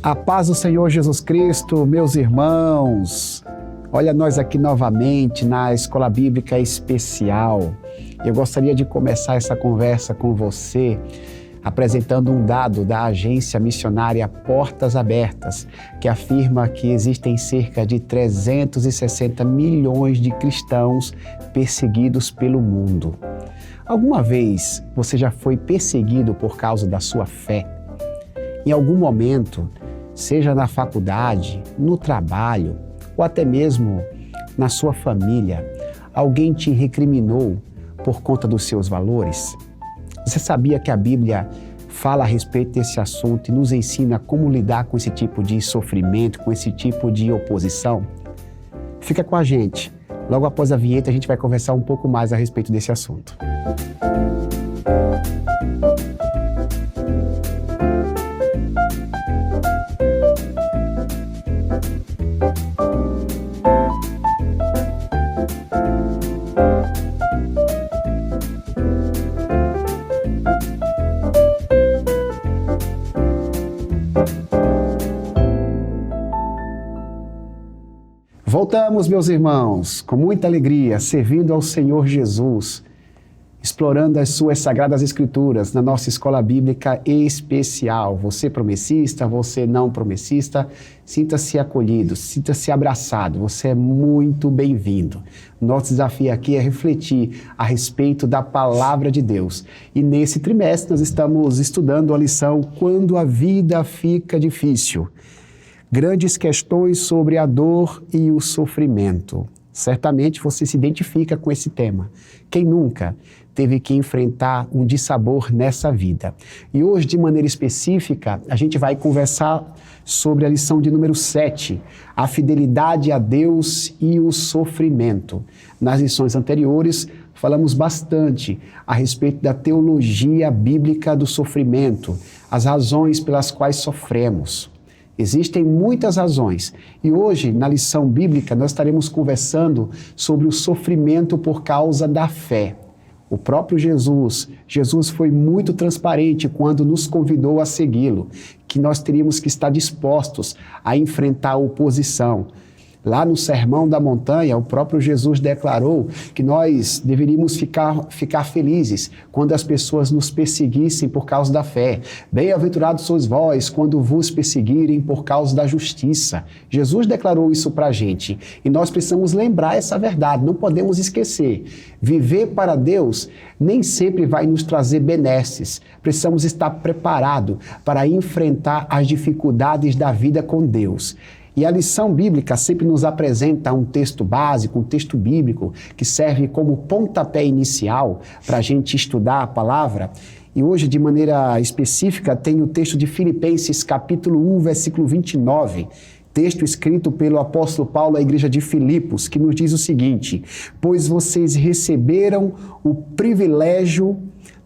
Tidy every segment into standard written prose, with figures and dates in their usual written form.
A paz do Senhor Jesus Cristo, meus irmãos. Olha nós aqui novamente na Escola Bíblica Especial. Eu gostaria de começar essa conversa com você apresentando um dado da agência missionária Portas Abertas, que afirma que existem cerca de 360 milhões de cristãos perseguidos pelo mundo. Alguma vez você já foi perseguido por causa da sua fé? Em algum momento, seja na faculdade, no trabalho ou até mesmo na sua família, alguém te recriminou por conta dos seus valores? Você sabia que a Bíblia fala a respeito desse assunto e nos ensina como lidar com esse tipo de sofrimento, com esse tipo de oposição? Fica com a gente. Logo após a vinheta, a gente vai conversar um pouco mais a respeito desse assunto. Voltamos, meus irmãos, com muita alegria, servindo ao Senhor Jesus, explorando as suas sagradas escrituras na nossa Escola Bíblica Especial. Você promessista, você não promessista, sinta-se acolhido, sinta-se abraçado, você é muito bem-vindo. Nosso desafio aqui é refletir a respeito da Palavra de Deus. E nesse trimestre nós estamos estudando a lição Quando a Vida Fica Difícil. Grandes questões sobre a dor e o sofrimento. Certamente você se identifica com esse tema. Quem nunca teve que enfrentar um dissabor nessa vida? E hoje, de maneira específica, a gente vai conversar sobre a lição de número 7, a fidelidade a Deus e o sofrimento. Nas lições anteriores, falamos bastante a respeito da teologia bíblica do sofrimento, as razões pelas quais sofremos. Existem muitas razões e hoje, na lição bíblica, nós estaremos conversando sobre o sofrimento por causa da fé. O próprio Jesus foi muito transparente quando nos convidou a segui-lo, que nós teríamos que estar dispostos a enfrentar a oposição. Lá no Sermão da Montanha, o próprio Jesus declarou que nós deveríamos ficar felizes quando as pessoas nos perseguissem por causa da fé. Bem-aventurados sois vós quando vos perseguirem por causa da justiça. Jesus declarou isso para a gente e nós precisamos lembrar essa verdade, não podemos esquecer. Viver para Deus nem sempre vai nos trazer benesses. Precisamos estar preparados para enfrentar as dificuldades da vida com Deus. E a lição bíblica sempre nos apresenta um texto básico, um texto bíblico, que serve como pontapé inicial para a gente estudar a palavra. E hoje, de maneira específica, tem o texto de Filipenses, capítulo 1, versículo 29, texto escrito pelo apóstolo Paulo à igreja de Filipos, que nos diz o seguinte: pois vocês receberam o privilégio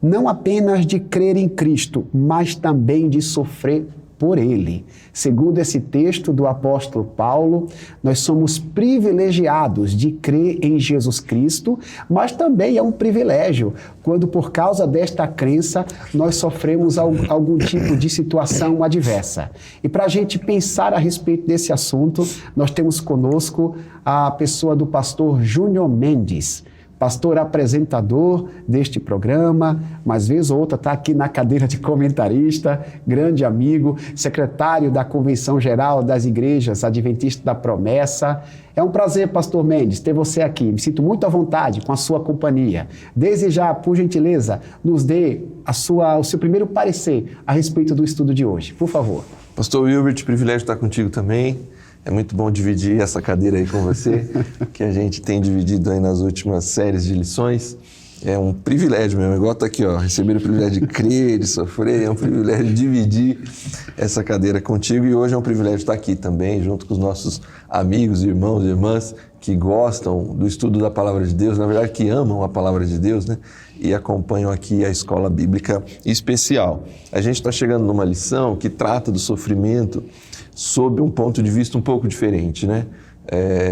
não apenas de crer em Cristo, mas também de sofrer por Ele. Segundo esse texto do apóstolo Paulo, nós somos privilegiados de crer em Jesus Cristo, mas também é um privilégio quando, por causa desta crença, nós sofremos algum tipo de situação adversa. E para a gente pensar a respeito desse assunto, nós temos conosco a pessoa do pastor Júnior Mendes, pastor apresentador deste programa, mas vez ou outra está aqui na cadeira de comentarista, grande amigo, secretário da Convenção Geral das Igrejas Adventistas da Promessa. É um prazer, pastor Mendes, ter você aqui. Me sinto muito à vontade com a sua companhia. Desde já, por gentileza, nos dê o seu primeiro parecer a respeito do estudo de hoje, por favor. Pastor Wilbert, privilégio estar contigo também. É muito bom dividir essa cadeira aí com você, que a gente tem dividido aí nas últimas séries de lições. É um privilégio mesmo, igual tá aqui, ó, receber o privilégio de crer, de sofrer, é um privilégio dividir essa cadeira contigo e hoje é um privilégio estar aqui também, junto com os nossos amigos, irmãos e irmãs que gostam do estudo da Palavra de Deus, na verdade que amam a Palavra de Deus, né? E acompanham aqui a Escola Bíblica Especial. A gente está chegando numa lição que trata do sofrimento sob um ponto de vista um pouco diferente, né?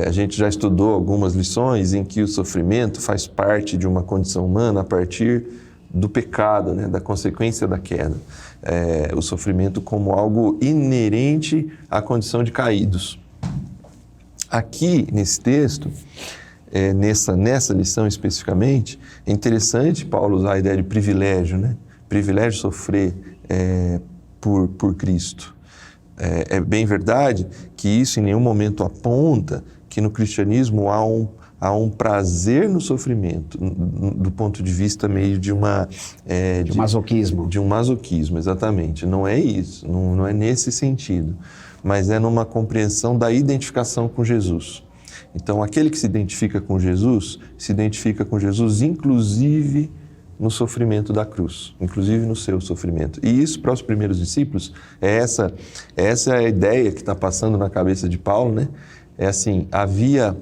A gente já estudou algumas lições em que o sofrimento faz parte de uma condição humana a partir do pecado, né, da consequência da queda. O sofrimento como algo inerente à condição de caídos. Aqui, nesse texto, nessa lição especificamente, é interessante Paulo usar a ideia de privilégio, né? Privilégio sofrer por Cristo. É bem verdade que isso em nenhum momento aponta que no cristianismo há um prazer no sofrimento, do ponto de vista meio de uma... de masoquismo. De um masoquismo, exatamente. Não é isso, não é nesse sentido, mas é numa compreensão da identificação com Jesus. Então, aquele que se identifica com Jesus inclusive no sofrimento da cruz, inclusive no seu sofrimento. E isso, para os primeiros discípulos, essa é a ideia que está passando na cabeça de Paulo, né? É assim, havia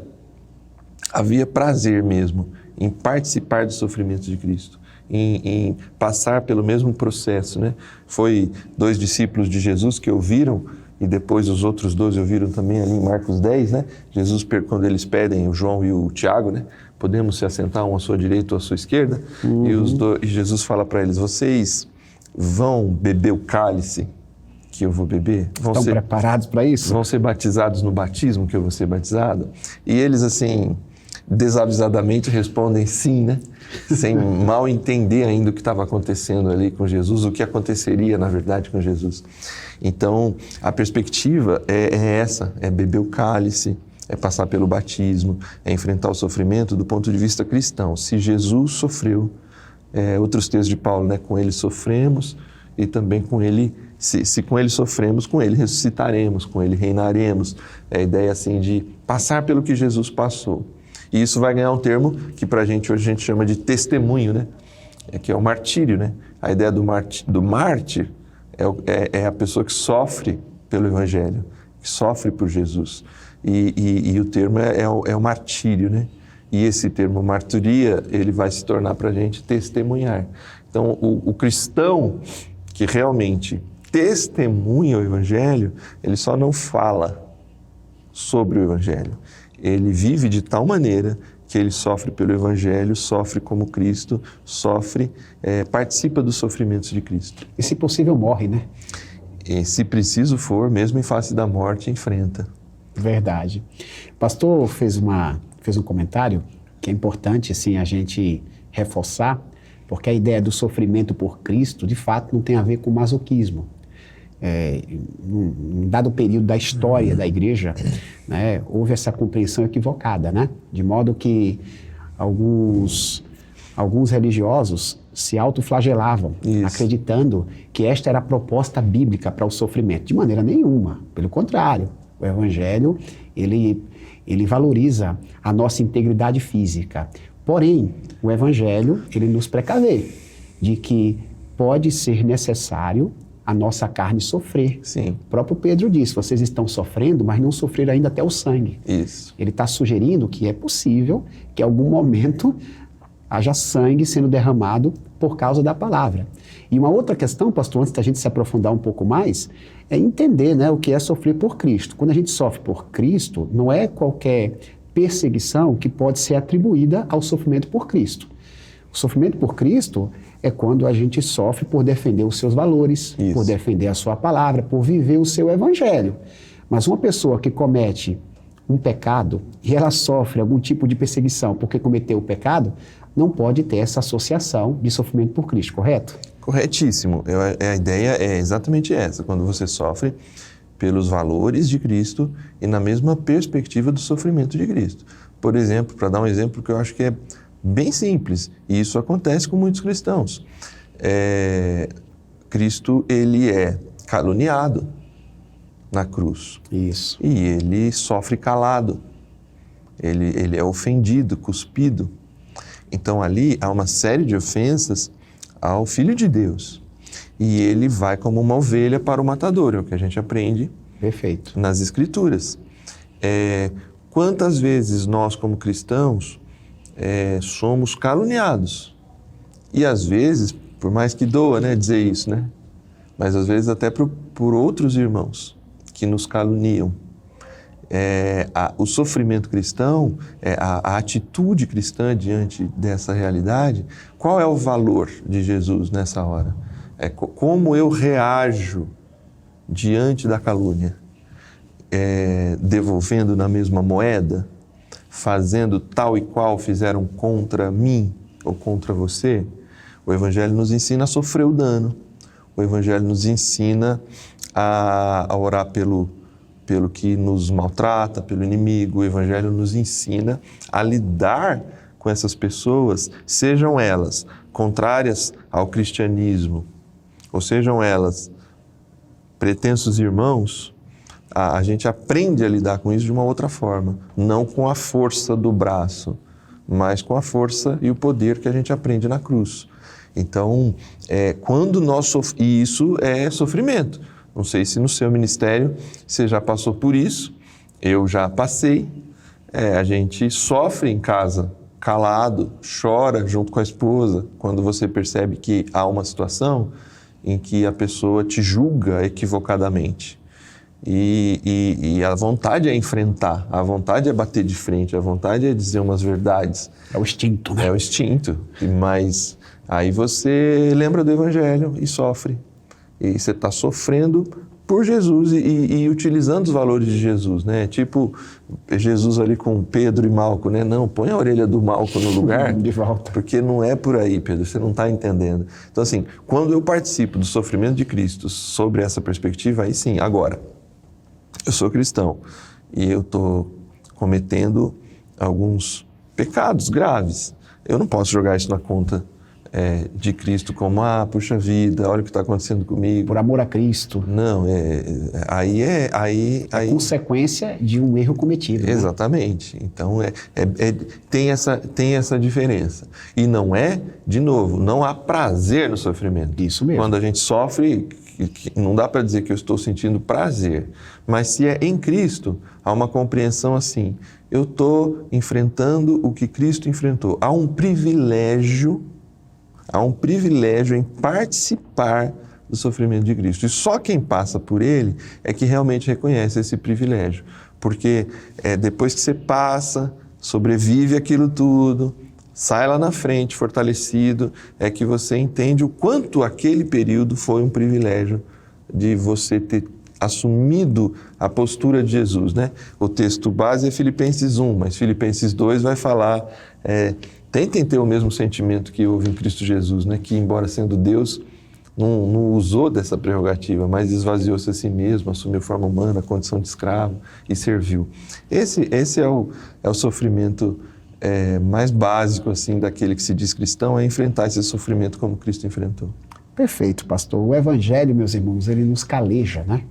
prazer mesmo em participar dos sofrimentos de Cristo, em passar pelo mesmo processo, né? Foi 2 discípulos de Jesus que ouviram, e depois os outros 12 ouviram também ali em Marcos 10, né? Jesus, quando eles pedem, o João e o Tiago, né? Podemos se assentar um à sua direita ou à sua esquerda? E Jesus fala para eles, vocês vão beber o cálice que eu vou beber? Estão preparados para isso? Vão ser batizados no batismo que eu vou ser batizado? E eles, assim, desavisadamente respondem sim, né? Sem mal entender ainda o que estava acontecendo ali com Jesus, o que aconteceria, na verdade, com Jesus. Então, a perspectiva é essa, é beber o cálice, é passar pelo batismo, é enfrentar o sofrimento do ponto de vista cristão. Se Jesus sofreu, outros textos de Paulo, né? Com ele sofremos e também com ele, se com ele sofremos, com ele ressuscitaremos, com ele reinaremos. É a ideia assim de passar pelo que Jesus passou. E isso vai ganhar um termo que para a gente hoje a gente chama de testemunho, né? Que é o martírio, né? A ideia do mártir é a pessoa que sofre pelo Evangelho, que sofre por Jesus. E o termo é o martírio, né? E esse termo marturia, ele vai se tornar para a gente testemunhar. Então, o cristão que realmente testemunha o Evangelho, ele só não fala sobre o Evangelho. Ele vive de tal maneira que ele sofre pelo Evangelho, sofre como Cristo, participa dos sofrimentos de Cristo. E se possível morre, né? E se preciso for, mesmo em face da morte, enfrenta. Verdade. O pastor fez um comentário que é importante assim, a gente reforçar, porque a ideia do sofrimento por Cristo, de fato, não tem a ver com masoquismo. Num dado período da história da igreja, né, houve essa compreensão equivocada, né? De modo que alguns religiosos se autoflagelavam, acreditando que esta era a proposta bíblica para o sofrimento. De maneira nenhuma, pelo contrário. O Evangelho, ele valoriza a nossa integridade física. Porém, o Evangelho, ele nos precavê de que pode ser necessário a nossa carne sofrer. Sim. O próprio Pedro disse, vocês estão sofrendo, mas não sofreram ainda até o sangue. Isso. Ele está sugerindo que é possível que em algum momento haja sangue sendo derramado por causa da palavra. E uma outra questão, pastor, antes da gente se aprofundar um pouco mais, é entender, né, o que é sofrer por Cristo. Quando a gente sofre por Cristo, não é qualquer perseguição que pode ser atribuída ao sofrimento por Cristo. O sofrimento por Cristo é quando a gente sofre por defender os seus valores, por defender a sua palavra, por viver o seu evangelho. Mas uma pessoa que comete um pecado e ela sofre algum tipo de perseguição porque cometeu o pecado, não pode ter essa associação de sofrimento por Cristo, correto? Corretíssimo. A ideia é exatamente essa, quando você sofre pelos valores de Cristo e na mesma perspectiva do sofrimento de Cristo. Por exemplo, para dar um exemplo que eu acho que é bem simples, e isso acontece com muitos cristãos. Cristo, ele é caluniado na cruz. Isso. E ele sofre calado. Ele é ofendido, cuspido. Então ali há uma série de ofensas ao Filho de Deus. E ele vai como uma ovelha para o matador, é o que a gente aprende Perfeito. nas Escrituras. Quantas vezes nós, como cristãos, somos caluniados? E às vezes, por mais que doa, né, dizer isso, né? Mas às vezes até por outros irmãos que nos caluniam. o sofrimento cristão, a atitude cristã diante dessa realidade, qual é o valor de Jesus nessa hora? Como eu reajo diante da calúnia? Devolvendo na mesma moeda? Fazendo tal e qual fizeram contra mim ou contra você? O Evangelho nos ensina a sofrer o dano. O Evangelho nos ensina a orar pelo que nos maltrata, pelo inimigo. O Evangelho nos ensina a lidar com essas pessoas, sejam elas contrárias ao cristianismo, ou sejam elas pretensos irmãos. A gente aprende a lidar com isso de uma outra forma, não com a força do braço, mas com a força e o poder que a gente aprende na cruz. Então, quando nós e isso é sofrimento. Não sei se no seu ministério você já passou por isso, eu já passei. A gente sofre em casa, calado, chora junto com a esposa, quando você percebe que há uma situação em que a pessoa te julga equivocadamente. E a vontade é enfrentar, a vontade é bater de frente, a vontade é dizer umas verdades. É o instinto, né? É o instinto, mas aí você lembra do Evangelho e sofre. E você está sofrendo por Jesus e utilizando os valores de Jesus, né? Tipo Jesus ali com Pedro e Malco, né? Não, põe a orelha do Malco no lugar, de volta. porque não é por aí, Pedro, você não está entendendo. Então assim, quando eu participo do sofrimento de Cristo sobre essa perspectiva, aí sim, agora, eu sou cristão e eu estou cometendo alguns pecados graves. Eu não posso jogar isso na conta de Cristo como, puxa vida, olha o que está acontecendo comigo. Por amor a Cristo. Não, aí consequência de um erro cometido. Exatamente. Né? Então, tem essa diferença. E não de novo, não há prazer no sofrimento. Isso mesmo. Quando a gente sofre, não dá para dizer que eu estou sentindo prazer, mas se é em Cristo, há uma compreensão assim, eu estou enfrentando o que Cristo enfrentou. Há um privilégio em participar do sofrimento de Cristo. E só quem passa por ele é que realmente reconhece esse privilégio. Porque depois que você passa, sobrevive aquilo tudo, sai lá na frente fortalecido, é que você entende o quanto aquele período foi um privilégio de você ter assumido a postura de Jesus, né? O texto base é Filipenses 1, mas Filipenses 2 vai falar... Tentem ter o mesmo sentimento que houve em Cristo Jesus, né? Que, embora sendo Deus, não usou dessa prerrogativa, mas esvaziou-se a si mesmo, assumiu forma humana, condição de escravo e serviu. Esse é o sofrimento mais básico assim, daquele que se diz cristão, é enfrentar esse sofrimento como Cristo enfrentou. Perfeito, pastor. O Evangelho, meus irmãos, ele nos caleja, né?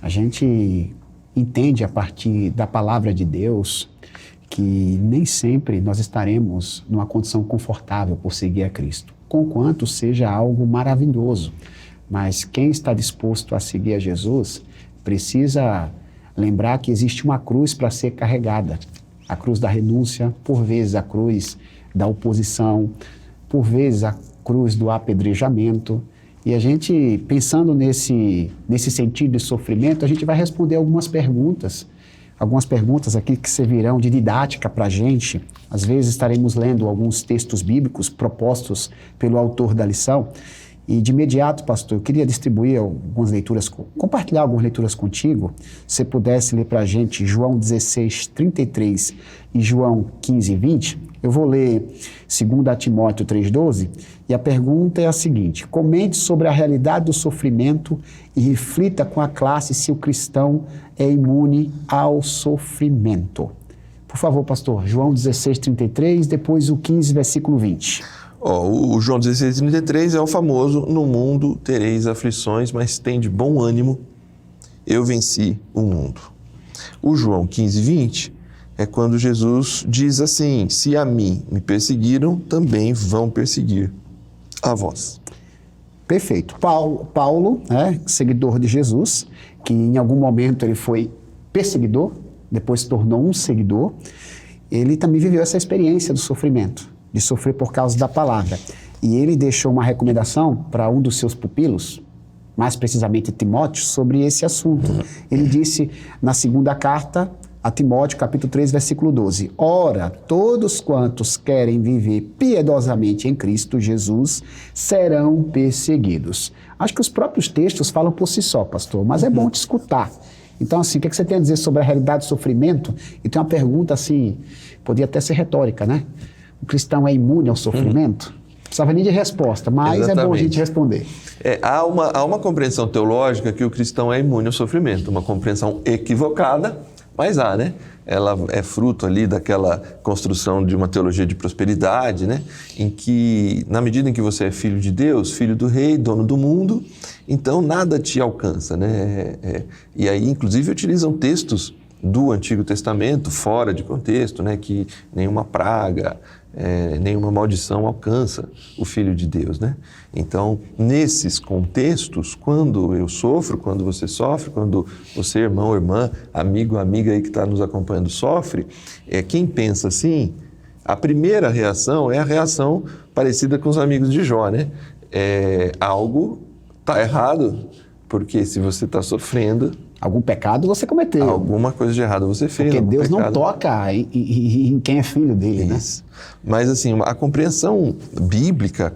A gente entende a partir da palavra de Deus que nem sempre nós estaremos numa condição confortável por seguir a Cristo, conquanto seja algo maravilhoso. Mas quem está disposto a seguir a Jesus precisa lembrar que existe uma cruz para ser carregada. A cruz da renúncia, por vezes a cruz da oposição, por vezes a cruz do apedrejamento. E a gente, pensando nesse sentido de sofrimento, a gente vai responder algumas perguntas aqui que servirão de didática para a gente. Às vezes estaremos lendo alguns textos bíblicos propostos pelo autor da lição. E de imediato, pastor, eu queria distribuir algumas leituras, compartilhar algumas leituras contigo. Se você pudesse ler para a gente João 16, 33 e João 15, 20. Eu vou ler 2 Timóteo 3,12 e a pergunta é a seguinte: comente sobre a realidade do sofrimento e reflita com a classe se o cristão é imune ao sofrimento. Por favor, pastor, João 16, 33, depois o 15, versículo 20. O João 16, 33 é o famoso: no mundo tereis aflições, mas tende bom ânimo, eu venci o mundo. O João 15, 20 é quando Jesus diz assim: se a mim me perseguiram, também vão perseguir a vós. Perfeito. Paulo, seguidor de Jesus, que em algum momento ele foi perseguidor, depois se tornou um seguidor, ele também viveu essa experiência do sofrimento, de sofrer por causa da palavra. E ele deixou uma recomendação para um dos seus pupilos, mais precisamente Timóteo, sobre esse assunto. Ele disse na segunda carta a Timóteo, capítulo 3, versículo 12: Ora, todos quantos querem viver piedosamente em Cristo Jesus serão perseguidos. Acho que os próprios textos falam por si só, pastor, mas é bom te escutar. Então, assim, o que você tem a dizer sobre a realidade do sofrimento? E tem uma pergunta, assim, podia até ser retórica, né? O cristão é imune ao sofrimento? Não precisava nem de resposta, mas exatamente. É bom a gente responder. Há uma compreensão teológica que o cristão é imune ao sofrimento, uma compreensão equivocada, mas há, né? Ela é fruto ali daquela construção de uma teologia de prosperidade, né? Em que, na medida em que você é filho de Deus, filho do rei, dono do mundo, então nada te alcança, né? E aí, inclusive, utilizam textos do Antigo Testamento, fora de contexto, né? Que nenhuma praga, nenhuma maldição alcança o Filho de Deus, né? Então, nesses contextos, quando eu sofro, quando você sofre, quando você, irmão ou irmã, amigo, amiga aí que está nos acompanhando sofre, quem pensa assim, a primeira reação é a reação parecida com os amigos de Jó, né? Algo está errado, porque se você está sofrendo... Algum pecado você cometeu. Alguma coisa de errado você fez. Porque Deus não toca em quem é filho dele, isso, né? Mas assim, a compreensão bíblica,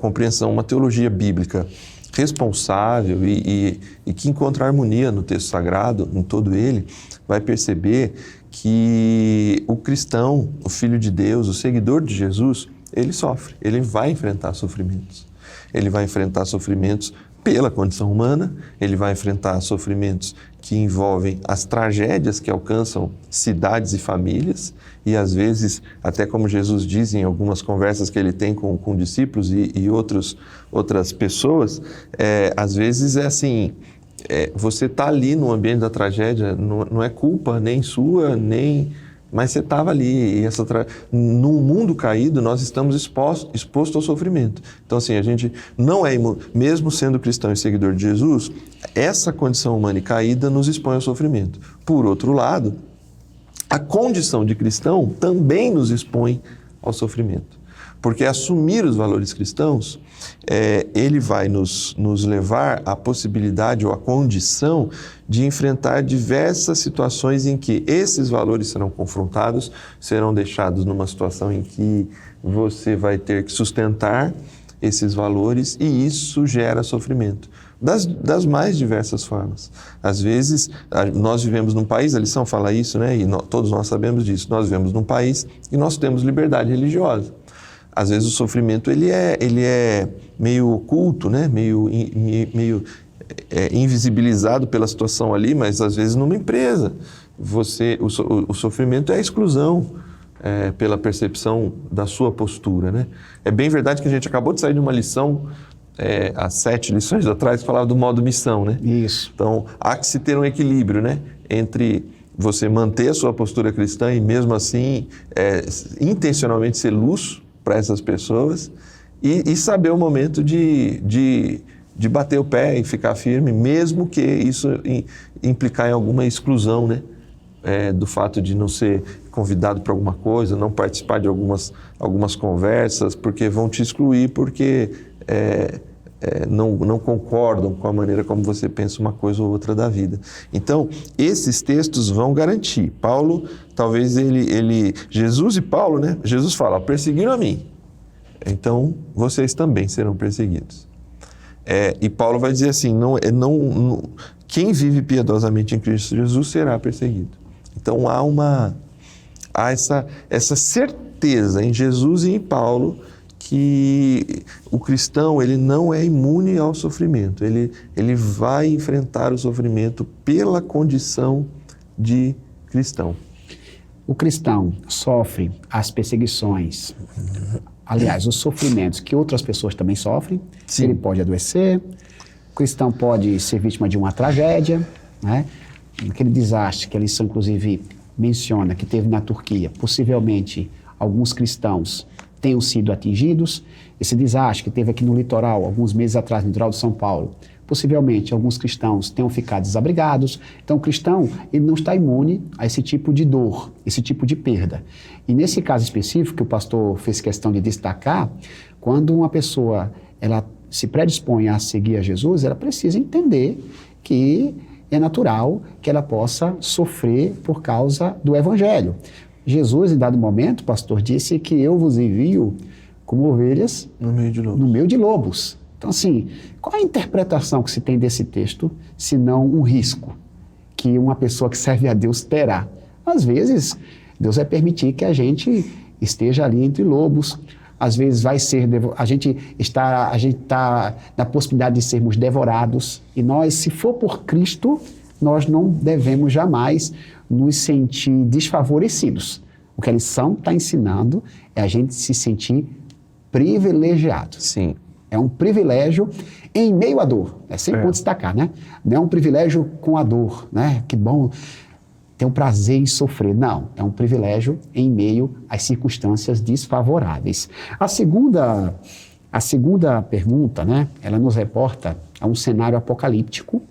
uma teologia bíblica responsável e que encontra harmonia no texto sagrado, em todo ele, vai perceber que o cristão, o filho de Deus, o seguidor de Jesus, ele sofre, ele vai enfrentar sofrimentos. Ele vai enfrentar sofrimentos pela condição humana, ele vai enfrentar sofrimentos que envolvem as tragédias que alcançam cidades e famílias, e às vezes, até como Jesus diz em algumas conversas que ele tem com discípulos e outras pessoas, às vezes é assim, você está ali no ambiente da tragédia, não é culpa nem sua, mas você estava ali, e no mundo caído nós estamos expostos ao sofrimento. Então assim, a gente não é imune, mesmo sendo cristão e seguidor de Jesus, essa condição humana e caída nos expõe ao sofrimento. Por outro lado, a condição de cristão também nos expõe ao sofrimento. Porque assumir os valores cristãos, ele vai nos levar à possibilidade ou à condição de enfrentar diversas situações em que esses valores serão confrontados, serão deixados numa situação em que você vai ter que sustentar esses valores e isso gera sofrimento. Das mais diversas formas. Às vezes, nós vivemos num país, a lição fala isso, né? E todos nós sabemos disso, nós vivemos num país e nós temos liberdade religiosa. Às vezes o sofrimento ele é meio oculto, né? meio invisibilizado pela situação ali, mas às vezes numa empresa o sofrimento é a exclusão pela percepção da sua postura, né? É bem verdade que a gente acabou de sair de uma lição há 7 lições atrás que falava do modo missão, né? Isso. Então há que se ter um equilíbrio, né? Entre você manter a sua postura cristã e mesmo assim intencionalmente ser luz para essas pessoas e saber o momento de bater o pé e ficar firme, mesmo que isso implicar em alguma exclusão, né? Do fato de não ser convidado para alguma coisa, não participar de algumas conversas, porque vão te excluir, porque não concordam com a maneira como você pensa uma coisa ou outra da vida. Então, esses textos vão garantir. Paulo, talvez Jesus e Paulo, né? Jesus fala, perseguiram a mim, então vocês também serão perseguidos. E Paulo vai dizer assim, quem vive piedosamente em Cristo Jesus será perseguido. Então há essa certeza em Jesus e em Paulo que o cristão ele não é imune ao sofrimento, ele vai enfrentar o sofrimento pela condição de cristão. O cristão sofre as perseguições, aliás, os sofrimentos que outras pessoas também sofrem. Sim. Ele pode adoecer, o cristão pode ser vítima de uma tragédia, né? Aquele desastre que a lição, inclusive, menciona que teve na Turquia, possivelmente alguns cristãos tenham sido atingidos. Esse desastre que teve aqui no litoral, alguns meses atrás, no litoral de São Paulo, possivelmente alguns cristãos tenham ficado desabrigados. Então, o cristão ele não está imune a esse tipo de dor, esse tipo de perda. E nesse caso específico, que o pastor fez questão de destacar, quando uma pessoa ela se predispõe a seguir a Jesus, ela precisa entender que é natural que ela possa sofrer por causa do Evangelho. Jesus, em dado momento, pastor, disse que eu vos envio como ovelhas no meio de lobos. Então, assim, qual é a interpretação que se tem desse texto, se não um risco que uma pessoa que serve a Deus terá? Às vezes, Deus vai permitir que a gente esteja ali entre lobos. Às vezes a gente está na possibilidade de sermos devorados. E nós, se for por Cristo, nós não devemos jamais nos sentir desfavorecidos. O que a lição está ensinando é a gente se sentir privilegiado. Sim. É um privilégio em meio à dor. É sempre bom destacar, né? Não é um privilégio com a dor, né? Que bom ter um prazer em sofrer. Não, é um privilégio em meio às circunstâncias desfavoráveis. A segunda pergunta, né? Ela nos reporta a um cenário apocalíptico.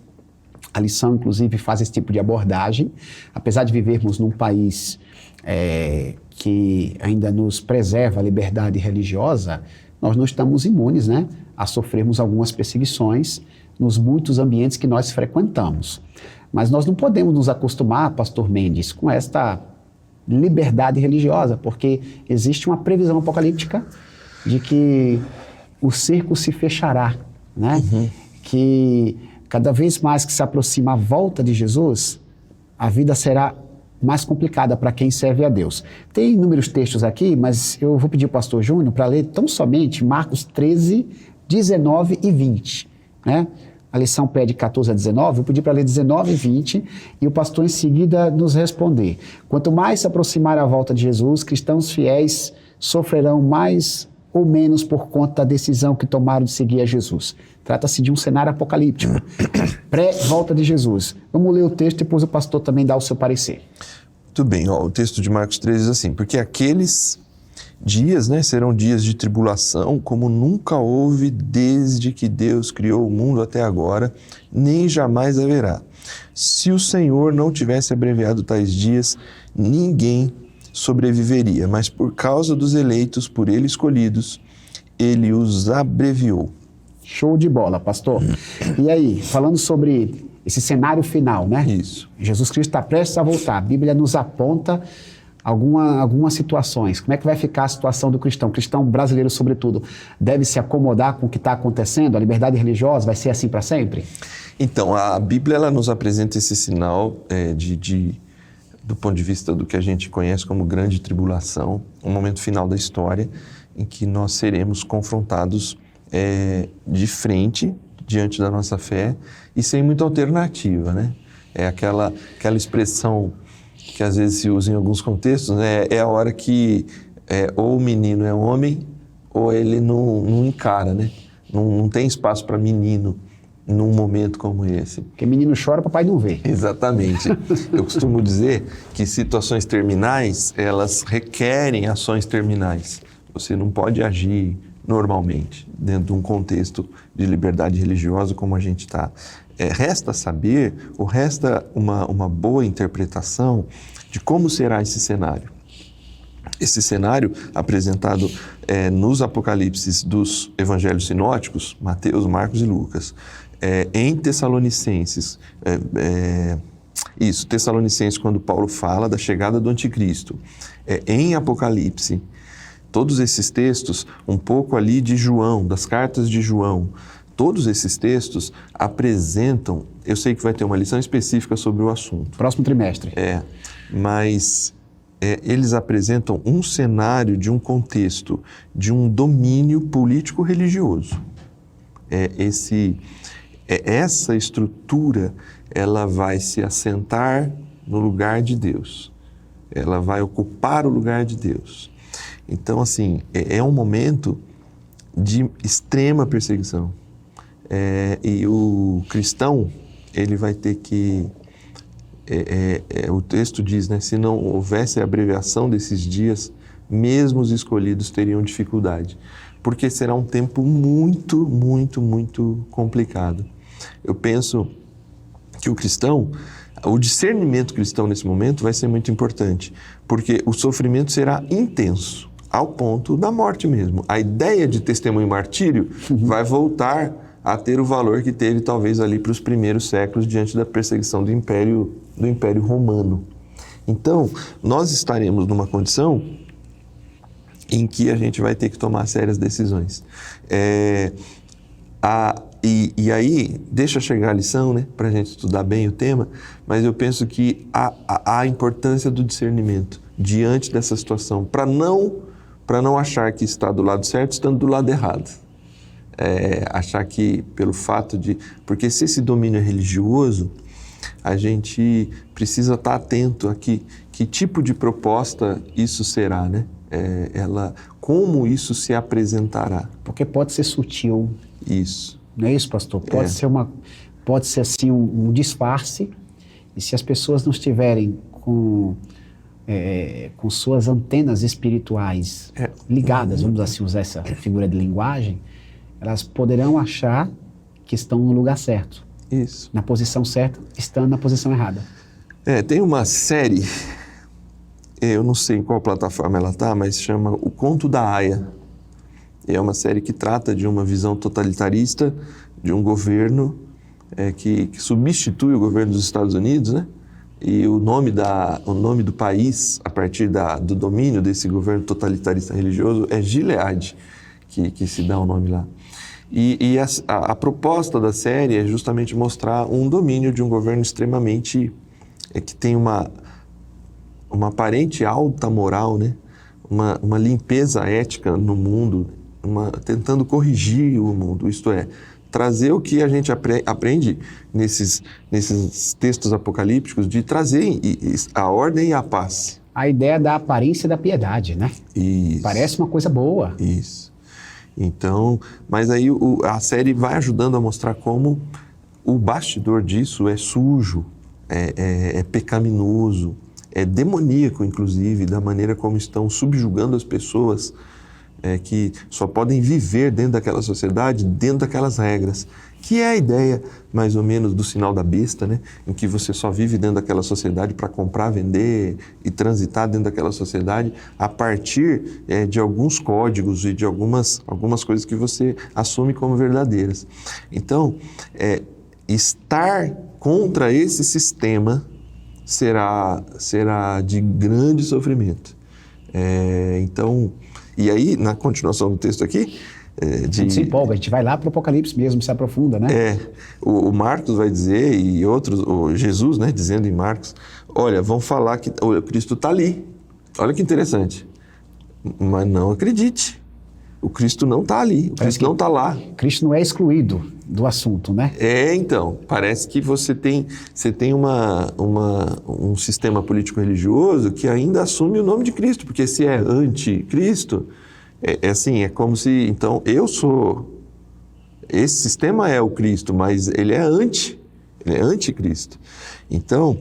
A lição, inclusive, faz esse tipo de abordagem. Apesar de vivermos num país que ainda nos preserva a liberdade religiosa, nós não estamos imunes, né, a sofrermos algumas perseguições nos muitos ambientes que nós frequentamos. Mas nós não podemos nos acostumar, pastor Mendes, com esta liberdade religiosa, porque existe uma previsão apocalíptica de que o cerco se fechará, né? Que cada vez mais que se aproxima a volta de Jesus, a vida será mais complicada para quem serve a Deus. Tem inúmeros textos aqui, mas eu vou pedir ao pastor Júnior para ler tão somente Marcos 13, 19 e 20. Né? A lição pede 14 a 19, vou pedir para ler 19 e 20 e o pastor em seguida nos responder. Quanto mais se aproximar a volta de Jesus, cristãos fiéis sofrerão mais ou menos por conta da decisão que tomaram de seguir a Jesus. Trata-se de um cenário apocalíptico, pré-volta de Jesus. Vamos ler o texto e depois o pastor também dá o seu parecer. Muito bem, o texto de Marcos 13 diz assim: porque aqueles dias, né, serão dias de tribulação, como nunca houve desde que Deus criou o mundo até agora, nem jamais haverá. Se o Senhor não tivesse abreviado tais dias, ninguém sobreviveria, mas por causa dos eleitos, por ele escolhidos, ele os abreviou. Show de bola, pastor. E aí, falando sobre esse cenário final, né? Isso. Jesus Cristo está prestes a voltar. A Bíblia nos aponta algumas situações. Como é que vai ficar a situação do cristão? O cristão brasileiro, sobretudo, deve se acomodar com o que está acontecendo? A liberdade religiosa vai ser assim para sempre? Então, a Bíblia ela nos apresenta esse sinal do ponto de vista do que a gente conhece como grande tribulação, um momento final da história em que nós seremos confrontados de frente diante da nossa fé e sem muita alternativa, né? É aquela expressão que às vezes se usa em alguns contextos, né? É a hora que ou o menino é homem ou ele não encara, né? Não tem espaço para menino num momento como esse. Porque menino chora, papai não vê. Exatamente. Eu costumo dizer que situações terminais, elas requerem ações terminais. Você não pode agir normalmente, dentro de um contexto de liberdade religiosa como a gente está. Resta saber, ou resta uma boa interpretação de como será esse cenário. Esse cenário apresentado nos apocalipses dos evangelhos sinóticos, Mateus, Marcos e Lucas, em Tessalonicenses, Tessalonicenses, quando Paulo fala da chegada do anticristo, em Apocalipse, todos esses textos, um pouco ali de João, das cartas de João, todos esses textos apresentam, eu sei que vai ter uma lição específica sobre o assunto. Próximo trimestre. Mas eles apresentam um cenário de um contexto, de um domínio político-religioso. Essa estrutura, ela vai se assentar no lugar de Deus. Ela vai ocupar o lugar de Deus. Então, assim, é um momento de extrema perseguição. E o cristão, ele vai ter que... o texto diz, né? Se não houvesse a abreviação desses dias, mesmo os escolhidos teriam dificuldade. Porque será um tempo muito, muito, muito complicado. Eu penso que o discernimento cristão nesse momento vai ser muito importante, porque o sofrimento será intenso. ao ponto da morte mesmo. A ideia de testemunho e martírio vai voltar a ter o valor que teve talvez ali para os primeiros séculos diante da perseguição do Império Romano. Então, nós estaremos numa condição em que a gente vai ter que tomar sérias decisões. E aí, deixa chegar a lição, né, para a gente estudar bem o tema, mas eu penso que há a importância do discernimento diante dessa situação, para não achar que está do lado certo, estando do lado errado. Achar que pelo fato de... Porque se esse domínio é religioso, a gente precisa estar atento a que tipo de proposta isso será, né? Como isso se apresentará. Porque pode ser sutil. Isso. Não é isso, pastor? Pode ser assim um disfarce, e se as pessoas não estiverem com suas antenas espirituais ligadas, vamos assim usar essa figura de linguagem, elas poderão achar que estão no lugar certo. Isso. Na posição certa, estando na posição errada. Tem uma série, eu não sei em qual plataforma ela está, mas chama O Conto da Aia. É uma série que trata de uma visão totalitarista de um governo que substitui o governo dos Estados Unidos, né? E o nome do país, a partir do domínio desse governo totalitarista religioso, é Gilead, que se dá o nome lá. E a proposta da série é justamente mostrar um domínio de um governo extremamente... que tem uma aparente alta moral, né? Uma limpeza ética no mundo, tentando corrigir o mundo, isto é, trazer o que a gente aprende nesses textos apocalípticos, de trazer a ordem e a paz. A ideia da aparência da piedade, né? Isso. Parece uma coisa boa. Isso. Então, mas aí a série vai ajudando a mostrar como o bastidor disso é sujo, é pecaminoso, é demoníaco, inclusive, da maneira como estão subjugando as pessoas que só podem viver dentro daquela sociedade, dentro daquelas regras, que é a ideia, mais ou menos, do sinal da besta, né? Em que você só vive dentro daquela sociedade para comprar, vender e transitar dentro daquela sociedade a partir de alguns códigos e de algumas coisas que você assume como verdadeiras. Então, estar contra esse sistema será de grande sofrimento. Então, e aí, na continuação do texto aqui... A gente se empolga, a gente vai lá para o Apocalipse mesmo, se aprofunda, né? O Marcos vai dizer, e outros, o Jesus, né, dizendo em Marcos, olha, vão falar que o Cristo está ali. Olha que interessante. Mas não acredite. O Cristo não está ali, o Cristo não está lá. Cristo não é excluído do assunto, né? Então, parece que você tem um sistema político-religioso que ainda assume o nome de Cristo, porque se é anticristo, é como se, então, esse sistema é o Cristo, mas ele é anticristo. Então,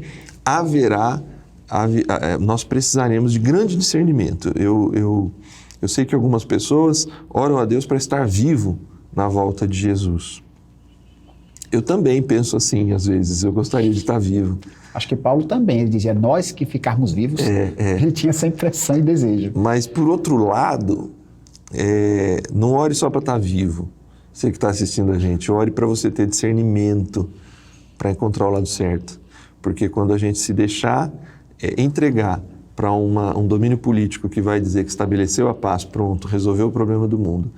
nós precisaremos de grande discernimento. Eu sei que algumas pessoas oram a Deus para estar vivo na volta de Jesus. Eu também penso assim, às vezes, eu gostaria de estar vivo. Acho que Paulo também, ele dizia, nós que ficarmos vivos, ele tinha essa impressão e desejo. Mas, por outro lado, não ore só para estar vivo, você que está assistindo a gente, ore para você ter discernimento, para encontrar o lado certo. Porque quando a gente se deixar entregar para um domínio político que vai dizer que estabeleceu a paz, pronto, resolveu o problema do mundo,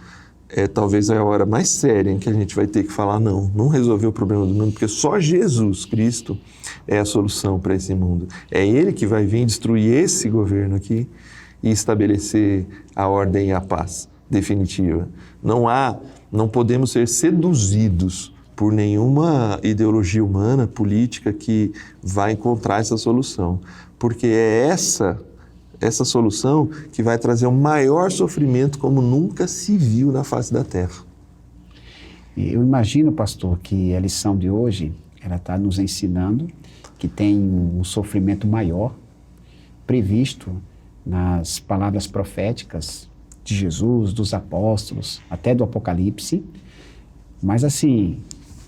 talvez é a hora mais séria em que a gente vai ter que falar, não resolveu o problema do mundo, porque só Jesus Cristo é a solução para esse mundo. É Ele que vai vir destruir esse governo aqui e estabelecer a ordem e a paz definitiva. Não podemos ser seduzidos por nenhuma ideologia humana, política, que vai encontrar essa solução. Porque é essa solução que vai trazer o maior sofrimento como nunca se viu na face da Terra. Eu imagino, pastor, que a lição de hoje, ela está nos ensinando que tem um sofrimento maior previsto nas palavras proféticas de Jesus, dos apóstolos, até do Apocalipse. Mas assim,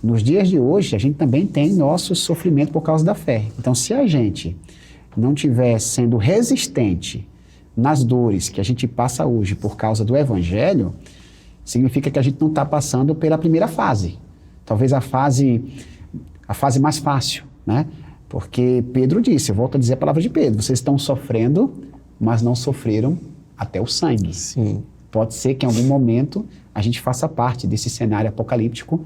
nos dias de hoje, a gente também tem nosso sofrimento por causa da fé. Então, se a gente não estiver sendo resistente nas dores que a gente passa hoje por causa do Evangelho, significa que a gente não está passando pela primeira fase. Talvez a fase mais fácil, né? Porque Pedro disse, eu volto a dizer a palavra de Pedro, vocês estão sofrendo, mas não sofreram até o sangue. Sim. Pode ser que em algum momento a gente faça parte desse cenário apocalíptico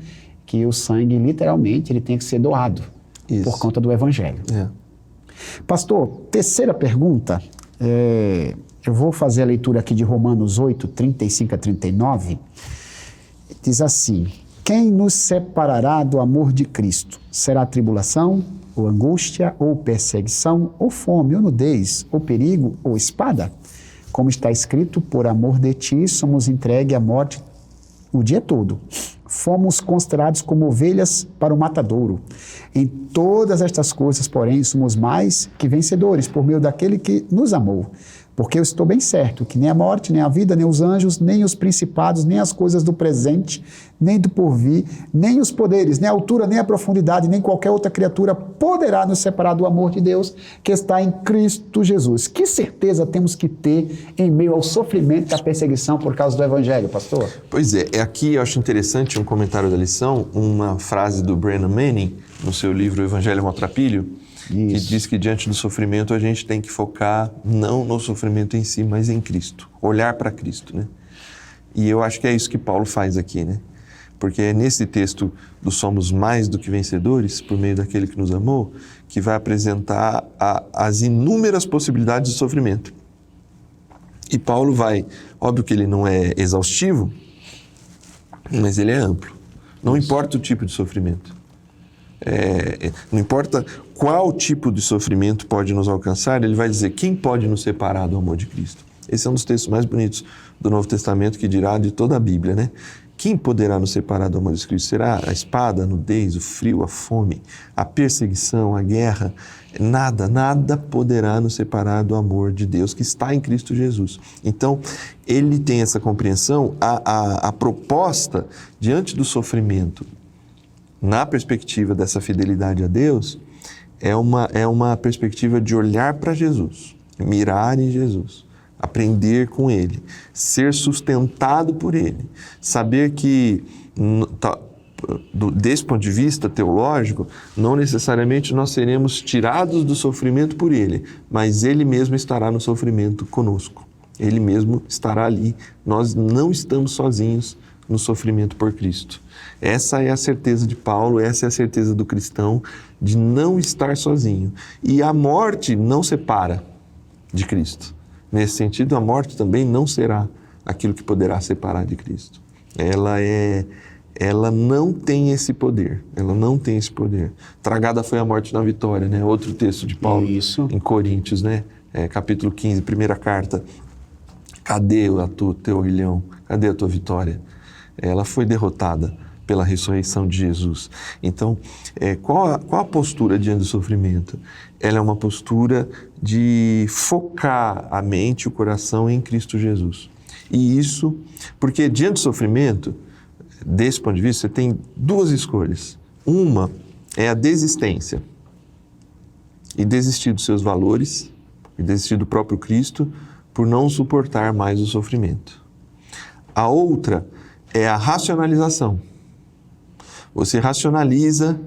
que o sangue, literalmente, ele tem que ser doado por conta do Evangelho. Pastor, terceira pergunta, eu vou fazer a leitura aqui de Romanos 8, 35 a 39, diz assim, quem nos separará do amor de Cristo? Será tribulação, ou angústia, ou perseguição, ou fome, ou nudez, ou perigo, ou espada? Como está escrito, por amor de ti somos entregues à morte o dia todo. Fomos considerados como ovelhas para o matadouro. Em todas estas coisas, porém, somos mais que vencedores por meio daquele que nos amou. Porque eu estou bem certo que nem a morte, nem a vida, nem os anjos, nem os principados, nem as coisas do presente, nem do porvir, nem os poderes, nem a altura, nem a profundidade, nem qualquer outra criatura poderá nos separar do amor de Deus que está em Cristo Jesus. Que certeza temos que ter em meio ao sofrimento e à perseguição por causa do Evangelho, pastor? Pois é, aqui eu acho interessante um comentário da lição, uma frase do Brennan Manning, no seu livro Evangelho Maltrapilho, que diz que diante do sofrimento a gente tem que focar não no sofrimento em si, mas em Cristo, olhar para Cristo, né? E eu acho que é isso que Paulo faz aqui, né? Porque é nesse texto do somos mais do que vencedores, por meio daquele que nos amou, que vai apresentar as inúmeras possibilidades de sofrimento. E Paulo vai, óbvio que ele não é exaustivo, mas ele é amplo. Não importa o tipo de sofrimento. Não importa qual tipo de sofrimento pode nos alcançar, ele vai dizer quem pode nos separar do amor de Cristo. Esse é um dos textos mais bonitos do Novo Testamento que dirá de toda a Bíblia, né? Quem poderá nos separar do amor de Cristo? Será a espada, a nudez, o frio, a fome, a perseguição, a guerra? Nada poderá nos separar do amor de Deus que está em Cristo Jesus. Então, ele tem essa compreensão, a proposta diante do sofrimento, na perspectiva dessa fidelidade a Deus, é uma perspectiva de olhar para Jesus, mirar em Jesus, aprender com Ele, ser sustentado por Ele, saber que, desse ponto de vista teológico, não necessariamente nós seremos tirados do sofrimento por Ele, mas Ele mesmo estará no sofrimento conosco, Ele mesmo estará ali, nós não estamos sozinhos no sofrimento por Cristo. Essa é a certeza de Paulo, essa é a certeza do cristão, de não estar sozinho. E a morte não separa de Cristo. Nesse sentido, a morte também não será aquilo que poderá separar de Cristo. Ela não tem esse poder, ela não tem esse poder. Tragada foi a morte na vitória, né? Outro texto de Paulo em Coríntios, né? Capítulo 15, primeira carta. Cadê o teu aguilhão? Cadê a tua vitória? Ela foi derrotada pela ressurreição de Jesus. Então, qual a postura diante do sofrimento? Ela é uma postura de focar a mente e o coração em Cristo Jesus. E isso, porque diante do sofrimento, desse ponto de vista, você tem duas escolhas. Uma é a desistência. E desistir dos seus valores, e desistir do próprio Cristo, por não suportar mais o sofrimento. A outra é a racionalização. Você racionaliza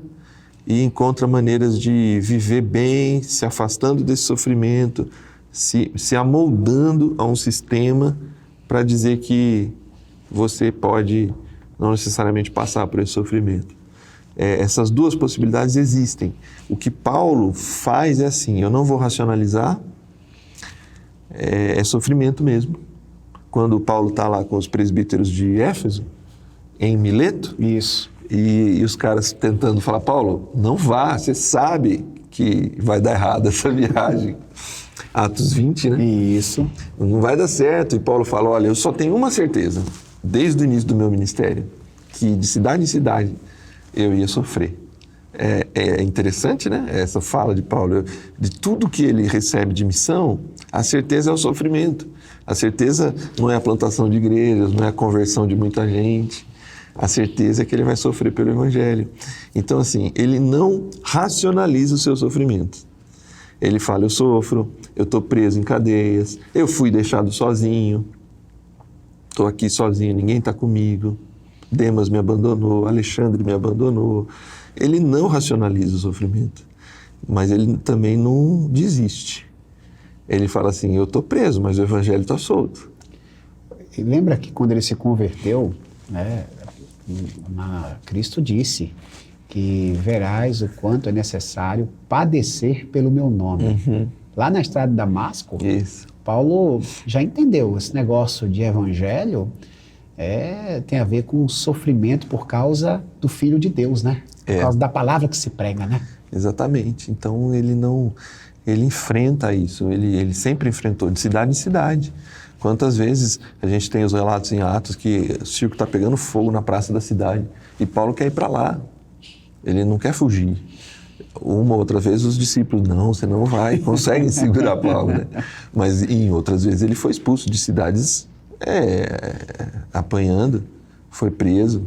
e encontra maneiras de viver bem, se afastando desse sofrimento, se amoldando a um sistema para dizer que você pode não necessariamente passar por esse sofrimento. Essas duas possibilidades existem. O que Paulo faz é assim, eu não vou racionalizar, é sofrimento mesmo. Quando Paulo está lá com os presbíteros de Éfeso, em Mileto, e os caras tentando falar, Paulo, não vá, você sabe que vai dar errado essa viagem. Atos 20, né? Isso. Não vai dar certo. E Paulo fala, olha, eu só tenho uma certeza, desde o início do meu ministério, que de cidade em cidade eu ia sofrer. É interessante, né? Essa fala de Paulo. De tudo que ele recebe de missão, a certeza é o sofrimento. A certeza não é a plantação de igrejas, não é a conversão de muita gente. A certeza é que ele vai sofrer pelo Evangelho. Então, assim, ele não racionaliza o seu sofrimento. Ele fala, eu sofro, eu estou preso em cadeias, eu fui deixado sozinho, estou aqui sozinho, ninguém está comigo, Demas me abandonou, Alexandre me abandonou. Ele não racionaliza o sofrimento, mas ele também não desiste. Ele fala assim, eu estou preso, mas o evangelho está solto. E lembra que quando ele se converteu, né, Cristo disse que verás o quanto é necessário padecer pelo meu nome. Lá na estrada de Damasco, Isso. Paulo já entendeu esse negócio de evangelho tem a ver com sofrimento por causa do Filho de Deus, né? Por causa da palavra que se prega, né? Exatamente. Então ele enfrenta isso, ele sempre enfrentou, de cidade em cidade. Quantas vezes a gente tem os relatos em Atos que o circo está pegando fogo na praça da cidade e Paulo quer ir para lá, ele não quer fugir. Uma ou outra vez os discípulos, não, você não vai, conseguem segurar Paulo, né? Mas em outras vezes ele foi expulso de cidades apanhando, foi preso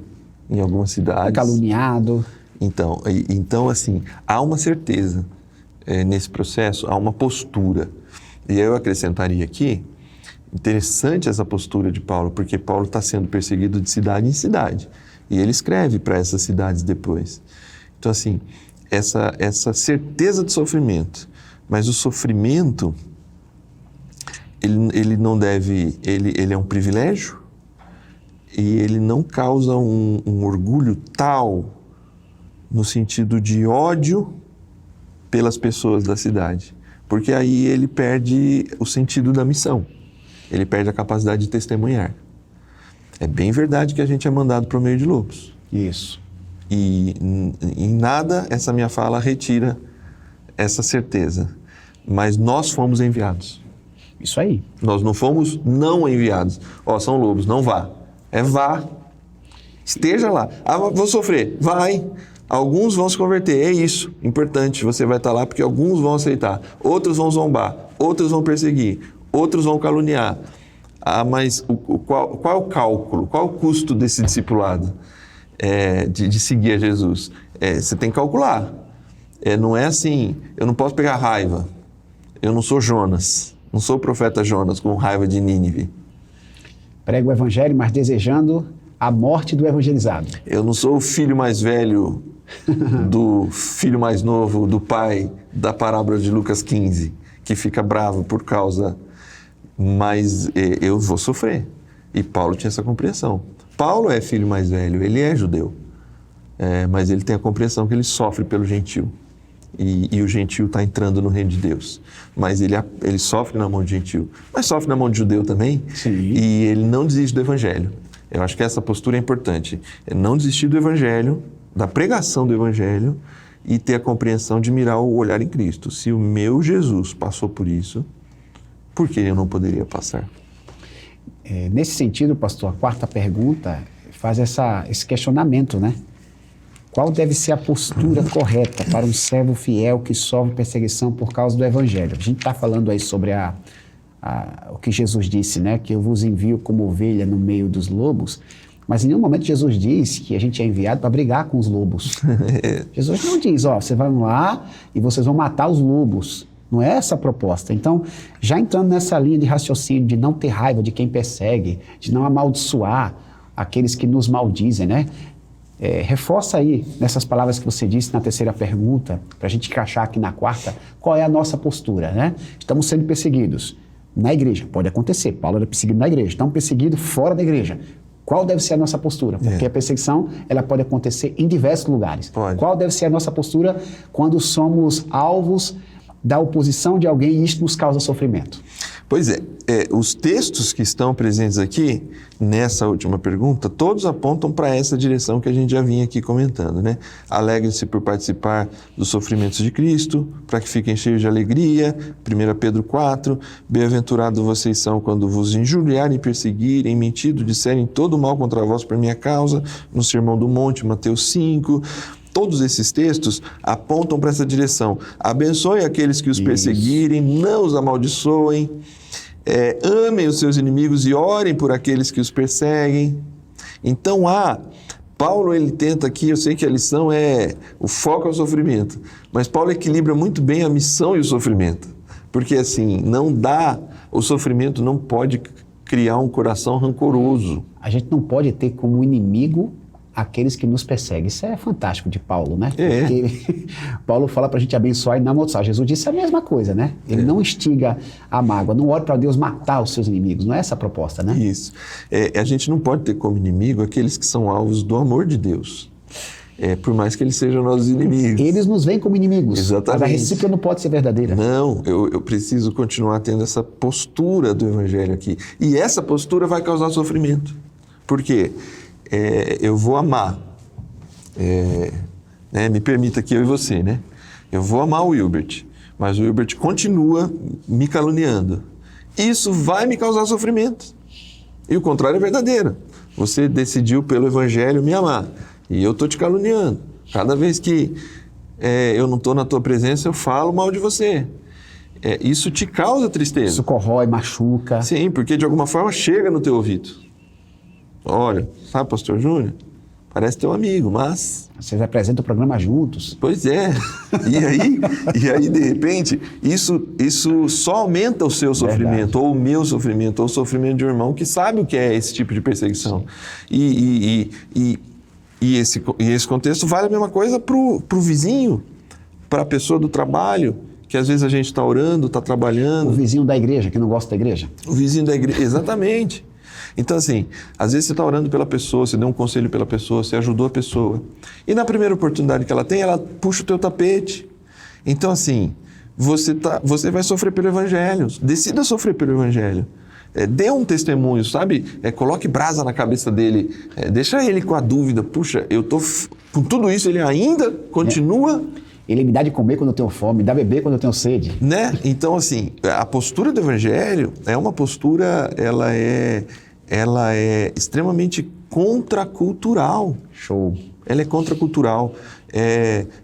em algumas cidades. Caluniado. Então, assim, há uma certeza nesse processo, há uma postura. E eu acrescentaria aqui, interessante essa postura de Paulo, porque Paulo está sendo perseguido de cidade em cidade. E ele escreve para essas cidades depois. Então, assim, essa certeza de sofrimento, mas o sofrimento, ele não deve, ele é um privilégio e ele não causa um orgulho tal no sentido de ódio pelas pessoas da cidade, porque aí ele perde o sentido da missão, ele perde a capacidade de testemunhar. É bem verdade que a gente é mandado para o meio de lobos. Isso. E em nada essa minha fala retira essa certeza, mas nós fomos enviados. Isso aí. Nós não fomos não enviados. São lobos, não vá. Vá. Esteja lá. Vou sofrer. Vai. Alguns vão se converter, é isso. Importante, você vai estar lá porque alguns vão aceitar. Outros vão zombar. Outros vão perseguir. Outros vão caluniar. Mas qual é o cálculo? Qual é o custo desse discipulado? De seguir a Jesus? Você tem que calcular. Não é assim, eu não posso pegar raiva. Eu não sou Jonas. Não sou o profeta Jonas com raiva de Nínive. Prega o evangelho, mas desejando a morte do evangelizado. Eu não sou o filho mais velho do filho mais novo do pai da parábola de Lucas 15, que fica bravo por causa... Mas eu vou sofrer. E Paulo tinha essa compreensão. Paulo é filho mais velho, ele é judeu. Mas ele tem a compreensão que ele sofre pelo gentio. E o gentio está entrando no reino de Deus. Mas ele sofre na mão de gentio. Mas sofre na mão de judeu também. Sim. E ele não desiste do evangelho. Eu acho que essa postura é importante. Não desistir do evangelho, da pregação do evangelho, e ter a compreensão de mirar o olhar em Cristo. Se o meu Jesus passou por isso, por que eu não poderia passar? Nesse sentido, pastor, a quarta pergunta faz esse questionamento, né? Qual deve ser a postura correta para um servo fiel que sofre perseguição por causa do evangelho? A gente está falando aí sobre o que Jesus disse, né? Que eu vos envio como ovelha no meio dos lobos. Mas em nenhum momento Jesus diz que a gente é enviado para brigar com os lobos. Jesus não diz, vocês vão lá e vocês vão matar os lobos. Não é essa a proposta. Então, já entrando nessa linha de raciocínio de não ter raiva de quem persegue, de não amaldiçoar aqueles que nos maldizem, né? Reforça aí nessas palavras que você disse na terceira pergunta, para a gente encaixar aqui na quarta, qual é a nossa postura, né? Estamos sendo perseguidos na igreja, pode acontecer, Paulo era perseguido na igreja, estamos perseguidos fora da igreja. Qual deve ser a nossa postura? Porque a perseguição, ela pode acontecer em diversos lugares. Pode. Qual deve ser a nossa postura quando somos alvos da oposição de alguém e isso nos causa sofrimento? Pois os textos que estão presentes aqui, nessa última pergunta, todos apontam para essa direção que a gente já vinha aqui comentando, né? Alegrem-se por participar dos sofrimentos de Cristo, para que fiquem cheios de alegria, 1 Pedro 4, bem-aventurados vocês são quando vos injuriarem, perseguirem, mentindo, disserem todo mal contra vós por minha causa, no Sermão do Monte, Mateus 5... Todos esses textos apontam para essa direção. Abençoe aqueles que os perseguirem, não os amaldiçoem, amem os seus inimigos e orem por aqueles que os perseguem. Então há Paulo, ele tenta aqui, eu sei que a lição o foco é o sofrimento, mas Paulo equilibra muito bem a missão e o sofrimento. Porque assim, o sofrimento não pode criar um coração rancoroso. A gente não pode ter como inimigo aqueles que nos perseguem. Isso é fantástico de Paulo, né? Porque Paulo fala para a gente abençoar e não amaldiçoar. Jesus disse a mesma coisa, né? Ele não instiga a mágoa, não ore para Deus matar os seus inimigos. Não é essa a proposta, né? Isso. A gente não pode ter como inimigo aqueles que são alvos do amor de Deus. Por mais que eles sejam nossos inimigos. Eles nos veem como inimigos. Exatamente. Mas a recíproca não pode ser verdadeira. Não, eu preciso continuar tendo essa postura do Evangelho aqui. E essa postura vai causar sofrimento. Por quê? Eu vou amar. Me permita aqui eu e você, né? Eu vou amar o Wilbert, mas o Wilbert continua me caluniando. Isso vai me causar sofrimento. E o contrário é verdadeiro. Você decidiu pelo Evangelho me amar. E eu estou te caluniando. Cada vez que eu não estou na tua presença, eu falo mal de você. Isso te causa tristeza. Isso corrói, machuca. Sim, porque de alguma forma chega no teu ouvido. Olha, sabe, pastor Júnior? Parece teu amigo, mas... Vocês apresentam o programa juntos. Pois é. E aí de repente, isso só aumenta o seu sofrimento, verdade, ou o meu sofrimento, ou o sofrimento de um irmão que sabe o que é esse tipo de perseguição. E esse contexto vale a mesma coisa para o vizinho, para a pessoa do trabalho, que às vezes a gente está orando, está trabalhando. O vizinho da igreja, que não gosta da igreja. O vizinho da igreja, exatamente. Então assim, às vezes você está orando pela pessoa, você deu um conselho pela pessoa, você ajudou a pessoa. E na primeira oportunidade que ela tem, ela puxa o teu tapete. Então assim, você vai sofrer pelo Evangelho. Decida sofrer pelo Evangelho. Dê um testemunho, sabe? Coloque brasa na cabeça dele. Deixa ele com a dúvida. Puxa, eu tô com tudo isso, ele ainda continua... Ele me dá de comer quando eu tenho fome, me dá beber quando eu tenho sede. Né? Então, assim, a postura do Evangelho é uma postura, ela é extremamente contracultural. Show. Ela é contracultural.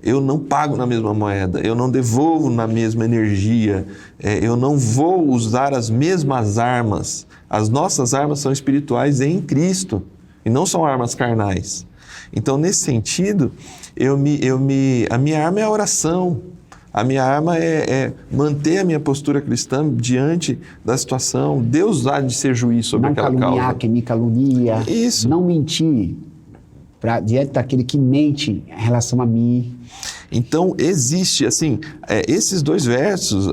Eu não pago na mesma moeda, eu não devolvo na mesma energia, eu não vou usar as mesmas armas. As nossas armas são espirituais em Cristo e não são armas carnais. Então, nesse sentido, a minha arma é a oração. A minha arma é manter a minha postura cristã diante da situação. Deus há de ser juiz sobre aquela causa. Não caluniar quem me calunia. Isso. Não mentir diante daquele que mente em relação a mim. Então, existe, assim, esses dois versos,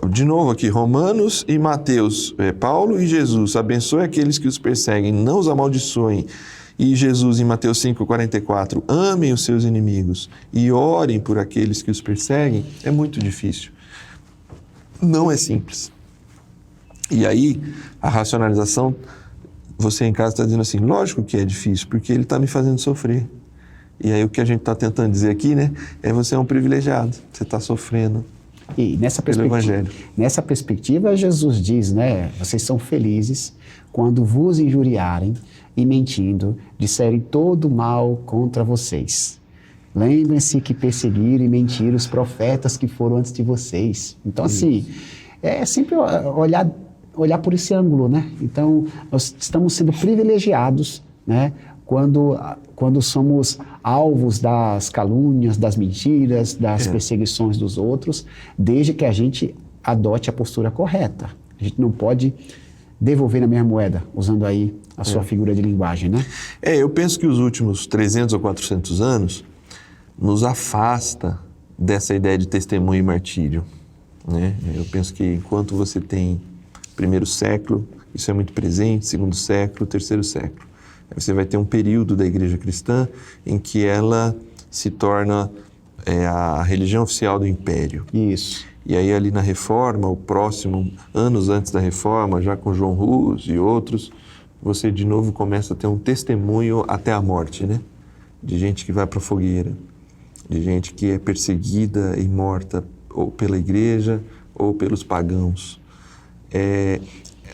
de novo aqui, Romanos e Mateus, Paulo e Jesus, abençoe aqueles que os perseguem, não os amaldiçoem. E Jesus, em Mateus 5,44, amem os seus inimigos e orem por aqueles que os perseguem, é muito difícil. Não é simples. E aí, a racionalização, você em casa está dizendo assim, lógico que é difícil, porque ele está me fazendo sofrer. E aí o que a gente está tentando dizer aqui, né, você é um privilegiado, você está sofrendo. E nessa perspectiva, Jesus diz, né, vocês são felizes quando vos injuriarem e mentindo, disserem todo mal contra vocês. Lembrem-se que perseguiram e mentiram os profetas que foram antes de vocês. Então, assim, é sempre olhar por esse ângulo, né? Então, nós estamos sendo privilegiados, né, quando somos alvos das calúnias, das mentiras, das perseguições dos outros, desde que a gente adote a postura correta. A gente não pode devolver na mesma moeda, usando aí a sua figura de linguagem, né? Eu penso que os últimos 300 ou 400 anos nos afasta dessa ideia de testemunho e martírio, né? Eu penso que enquanto você tem primeiro século, isso é muito presente, segundo século, terceiro século. Você vai ter um período da igreja cristã em que ela se torna a religião oficial do império. Isso. E aí ali na Reforma, o próximo, anos antes da Reforma, já com João Hus e outros, você de novo começa a ter um testemunho até a morte, né? De gente que vai para a fogueira, de gente que é perseguida e morta ou pela igreja ou pelos pagãos.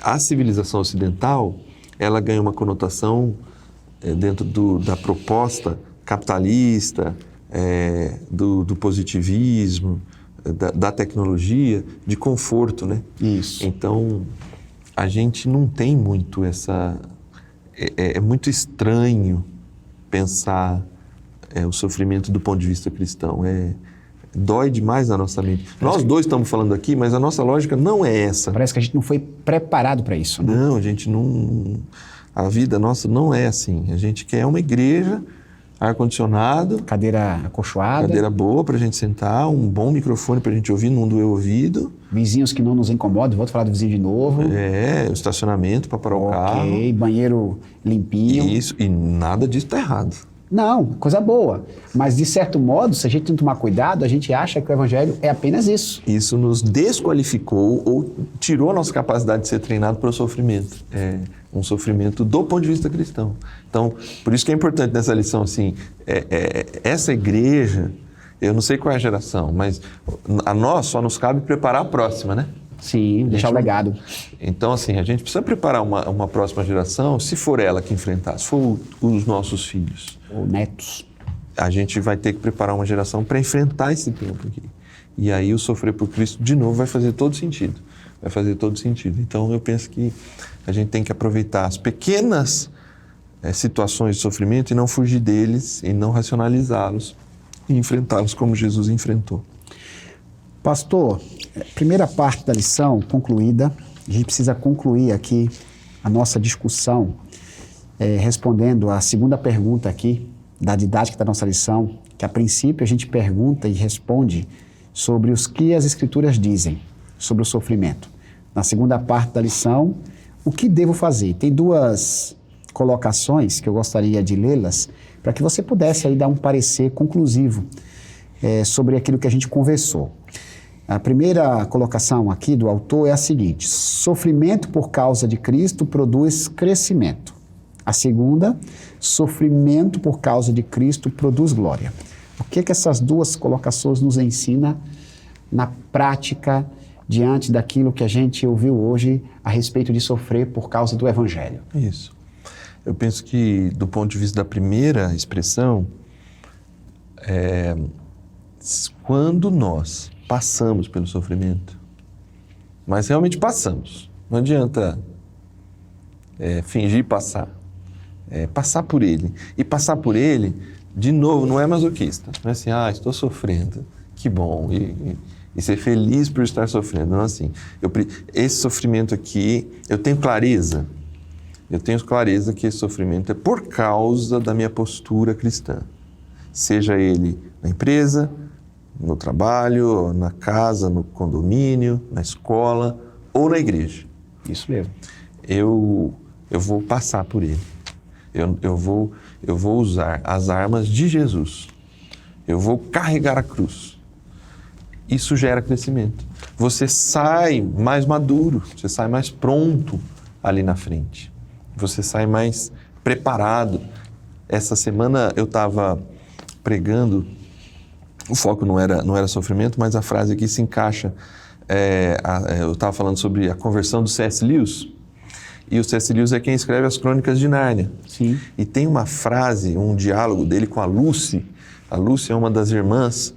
A civilização ocidental, ela ganha uma conotação dentro da proposta capitalista, do positivismo, da tecnologia, de conforto, né? Isso. Então, a gente não tem muito essa... É muito estranho pensar o sofrimento do ponto de vista cristão. Dói demais na nossa mente. Nós dois estamos falando aqui, mas a nossa lógica não é essa. Parece que a gente não foi preparado para isso, né? Não, a gente não... A vida nossa não é assim. A gente quer uma igreja, ar-condicionado, Cadeira acolchoada. cadeira boa para a gente sentar, um bom microfone para a gente ouvir, não doer o ouvido. Vizinhos que não nos incomodam, vou falar do vizinho de novo. O estacionamento para parar o carro. Ok, banheiro limpinho. Isso, e nada disso está errado. Não, coisa boa. Mas, de certo modo, se a gente não tomar cuidado, a gente acha que o evangelho é apenas isso. Isso nos desqualificou ou tirou a nossa capacidade de ser treinado para o sofrimento. Um sofrimento do ponto de vista cristão. Então, por isso que é importante nessa lição, assim, essa igreja, eu não sei qual é a geração, mas a nós só nos cabe preparar a próxima, né? Sim, deixar o legado. Então, assim, a gente precisa preparar uma próxima geração, se for ela que enfrentar, se for os nossos filhos. Ou netos. A gente vai ter que preparar uma geração para enfrentar esse tempo aqui. E aí o sofrer por Cristo, de novo, vai fazer todo sentido. Vai fazer todo sentido. Então, eu penso que a gente tem que aproveitar as pequenas situações de sofrimento e não fugir deles, e não racionalizá-los, e enfrentá-los como Jesus enfrentou. Pastor, primeira parte da lição concluída. A gente precisa concluir aqui a nossa discussão respondendo a segunda pergunta aqui da didática da nossa lição, que a princípio a gente pergunta e responde sobre os que as Escrituras dizem sobre o sofrimento. Na segunda parte da lição, o que devo fazer? Tem duas colocações que eu gostaria de lê-las para que você pudesse aí dar um parecer conclusivo sobre aquilo que a gente conversou. A primeira colocação aqui do autor é a seguinte: sofrimento por causa de Cristo produz crescimento. A segunda, sofrimento por causa de Cristo produz glória. O que essas duas colocações nos ensinam na prática diante daquilo que a gente ouviu hoje a respeito de sofrer por causa do Evangelho? Isso. Eu penso que, do ponto de vista da primeira expressão, quando nós passamos pelo sofrimento, mas realmente passamos, não adianta fingir passar, passar por ele. E passar por ele, de novo, não é masoquista, não é assim, estou sofrendo, que bom, e ser feliz por estar sofrendo, não é assim. Esse sofrimento aqui, eu tenho clareza que esse sofrimento é por causa da minha postura cristã, seja ele na empresa, no trabalho, na casa, no condomínio, na escola ou na igreja. Isso mesmo. Eu vou passar por ele. Eu vou usar as armas de Jesus. Eu vou carregar a cruz. Isso gera crescimento. Você sai mais maduro, você sai mais pronto ali na frente. Você sai mais preparado. Essa semana eu estava pregando. O foco não era sofrimento, mas a frase aqui se encaixa. Eu estava falando sobre a conversão do C.S. Lewis, e o C.S. Lewis é quem escreve as Crônicas de Nárnia. Sim. E tem uma frase, um diálogo dele com a Lucy. A Lucy é uma das irmãs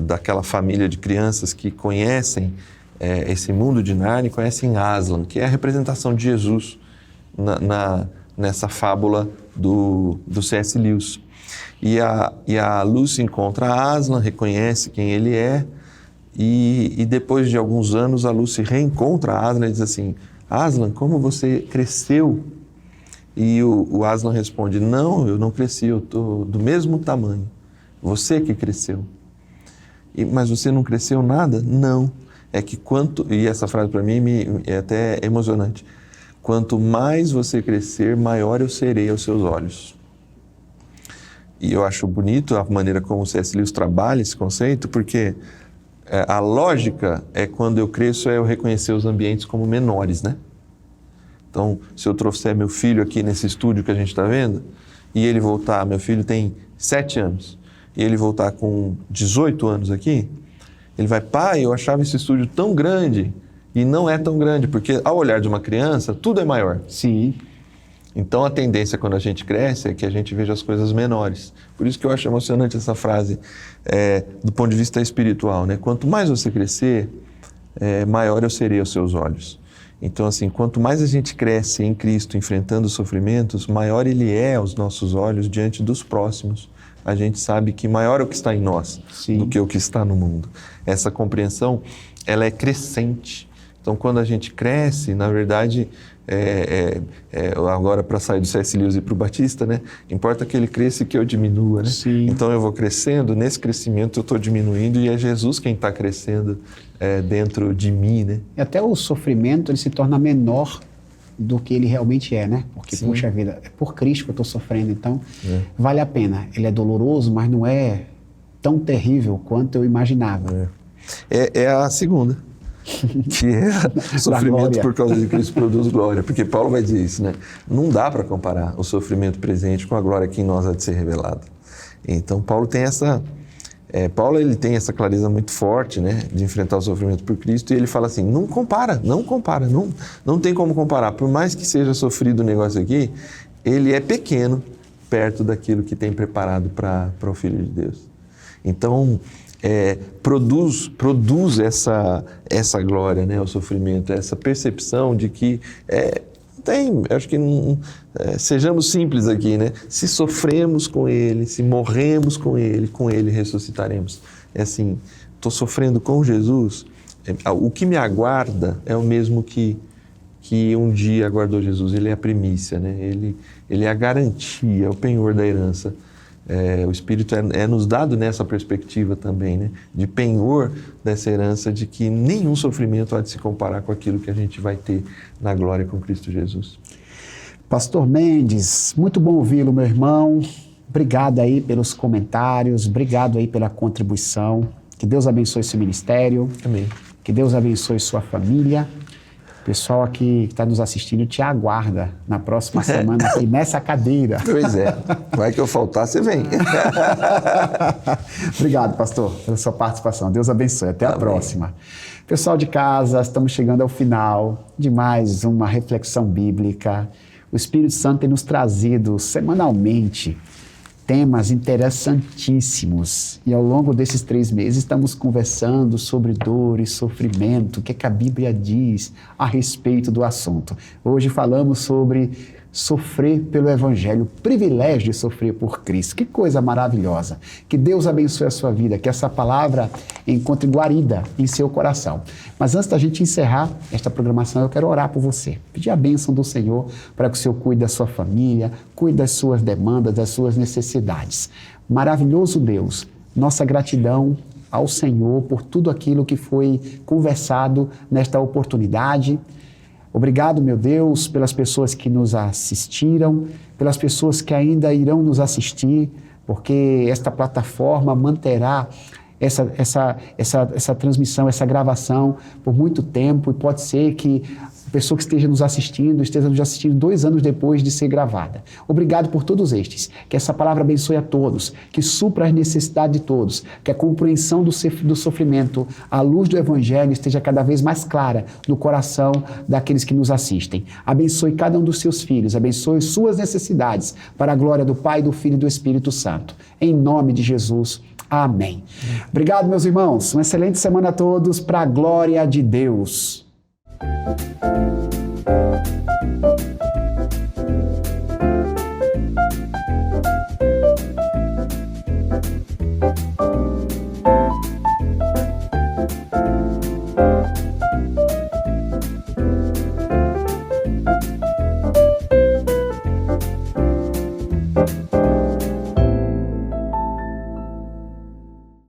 daquela família de crianças que conhecem esse mundo de Nárnia, conhecem Aslan, que é a representação de Jesus nessa fábula do C.S. Lewis. E a Lucy encontra Aslan, reconhece quem ele é, e depois de alguns anos a Lucy reencontra Aslan e diz assim: Aslan, como você cresceu? E o Aslan responde: não, eu não cresci, eu estou do mesmo tamanho. Você que cresceu. Mas você não cresceu nada? Não. É que e essa frase para mim é até emocionante. Quanto mais você crescer, maior eu serei aos seus olhos. E eu acho bonito a maneira como o C.S. Lewis trabalha esse conceito, porque a lógica é quando eu cresço, eu reconhecer os ambientes como menores, né? Então, se eu trouxer meu filho aqui nesse estúdio que a gente está vendo, e ele voltar, meu filho tem 7 anos, e ele voltar com 18 anos aqui, ele vai: pai, eu achava esse estúdio tão grande, e não é tão grande, porque ao olhar de uma criança, tudo é maior. Sim. Então, a tendência quando a gente cresce é que a gente veja as coisas menores. Por isso que eu acho emocionante essa frase do ponto de vista espiritual, né? Quanto mais você crescer, maior eu serei aos seus olhos. Então, assim, quanto mais a gente cresce em Cristo, enfrentando os sofrimentos, maior Ele é aos nossos olhos diante dos próximos. A gente sabe que maior é o que está em nós do que o que está no mundo. Essa compreensão, ela é crescente. Então, quando a gente cresce, na verdade, agora para sair do C.S. Lewis e para o Batista, né? Importa que ele cresça e que eu diminua, né? Sim. Então, eu vou crescendo, nesse crescimento eu estou diminuindo e é Jesus quem está crescendo dentro de mim, né? E até o sofrimento, ele se torna menor do que ele realmente é, né? Porque, Sim. puxa vida, é por Cristo que eu estou sofrendo, então vale a pena. Ele é doloroso, mas não é tão terrível quanto eu imaginava. É a segunda, que é sofrimento por causa de Cristo produz glória, porque Paulo vai dizer isso, né? Não dá para comparar o sofrimento presente com a glória que em nós há de ser revelada. Então, Paulo tem essa clareza muito forte, né, de enfrentar o sofrimento por Cristo, e ele fala assim, não tem como comparar, por mais que seja sofrido o negócio aqui, ele é pequeno perto daquilo que tem preparado para o Filho de Deus. Então, produz essa glória, né, o sofrimento, essa percepção de que acho que sejamos simples aqui, né? Se sofremos com Ele, se morremos com Ele ressuscitaremos. É assim, estou sofrendo com Jesus, o que me aguarda é o mesmo que um dia aguardou Jesus. Ele é a primícia, né? Ele é a garantia, é o penhor da herança. O Espírito é nos dado nessa perspectiva também, né? De penhor dessa herança, de que nenhum sofrimento há de se comparar com aquilo que a gente vai ter na glória com Cristo Jesus. Pastor Mendes, muito bom ouvi-lo, meu irmão. Obrigado aí pelos comentários, obrigado aí pela contribuição. Que Deus abençoe seu ministério. Amém. Que Deus abençoe sua família. O pessoal aqui que está nos assistindo te aguarda na próxima semana aqui nessa cadeira. Pois é. Vai que eu faltar, você vem. Obrigado, pastor, pela sua participação. Deus abençoe. Até a próxima. Pessoal de casa, estamos chegando ao final de mais uma reflexão bíblica. O Espírito Santo tem nos trazido semanalmente temas interessantíssimos. E ao longo desses 3 meses estamos conversando sobre dor e sofrimento, o que a Bíblia diz a respeito do assunto. Hoje falamos sobre sofrer pelo Evangelho, o privilégio de sofrer por Cristo. Que coisa maravilhosa. Que Deus abençoe a sua vida, que essa palavra encontre guarida em seu coração. Mas antes da gente encerrar esta programação, eu quero orar por você. Pedir a bênção do Senhor para que o Senhor cuide da sua família, cuide das suas demandas, das suas necessidades. Maravilhoso Deus, nossa gratidão ao Senhor por tudo aquilo que foi conversado nesta oportunidade. Obrigado, meu Deus, pelas pessoas que nos assistiram, pelas pessoas que ainda irão nos assistir, porque esta plataforma manterá essa transmissão, essa gravação por muito tempo, e pode ser que a pessoa que esteja nos assistindo 2 anos depois de ser gravada. Obrigado por todos estes. Que essa palavra abençoe a todos, que supra as necessidades de todos, que a compreensão do sofrimento, a luz do Evangelho esteja cada vez mais clara no coração daqueles que nos assistem. Abençoe cada um dos seus filhos, abençoe suas necessidades, para a glória do Pai, do Filho e do Espírito Santo. Em nome de Jesus. Amém. Obrigado, meus irmãos. Uma excelente semana a todos, para a glória de Deus.